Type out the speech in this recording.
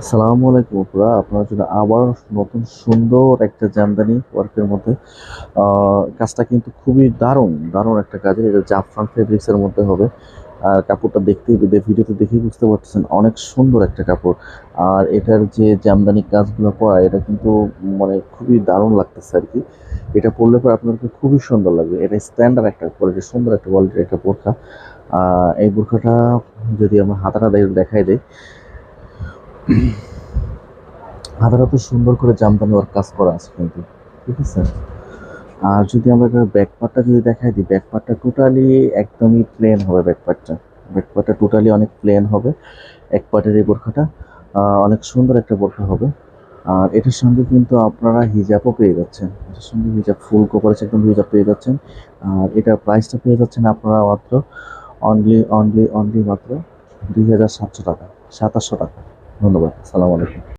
আসসালামু আলাইকুম আপুরা, আপনার জন্য আবার নতুন সুন্দর একটা জামদানি ওয়ার্কের মধ্যে কাজটা কিন্তু খুবই দারুণ দারুণ একটা কাজের। এটা জাফরান ফেব্রিক্সের মধ্যে হবে। আর কাপড়টা ভিডিওতে দেখেই বুঝতে পারতেছেন অনেক সুন্দর একটা কাপড়। আর এটার যে জামদানি কাজগুলো করা, এটা কিন্তু মানে খুবই দারুণ লাগতেছে আর কি। এটা পরলে পরে আপনাদেরকে খুবই সুন্দর লাগবে। এটা স্ট্যান্ডার্ড একটা কোয়ালিটি, সুন্দর একটা কোয়ালিটির একটা বোরখা। এই বোরখাটা যদি আমরা হাতাটা দেখাই দেই, হাতাটা সুন্দর করে জামদানি ওয়ার্ক কাজ করা আছে কিন্তু, ঠিক আছে। আর যদি আমরা এটার ব্যাক পার্টটা যদি দেখাই দিই, ব্যাক পার্টটা টোটালি একদমই প্লেন হবে। ব্যাক পার্টটা টোটালি অনেক প্লেন হবে। এক পার্টের এই বোরখাটা অনেক সুন্দর একটা বোরখা হবে। আর এটার সঙ্গে কিন্তু আপনারা হিজাবও পেয়ে যাচ্ছেন। এটার সঙ্গে হিজাব ফুল কভারেজ একদম হিজাব পেয়ে যাচ্ছেন। আর এটার প্রাইসটা পেয়ে যাচ্ছেন আপনারা মাত্র অনলি মাত্র 2700 টাকা, 2700 টাকা। ধন্যবাদ। আসসালামু আলাইকুম।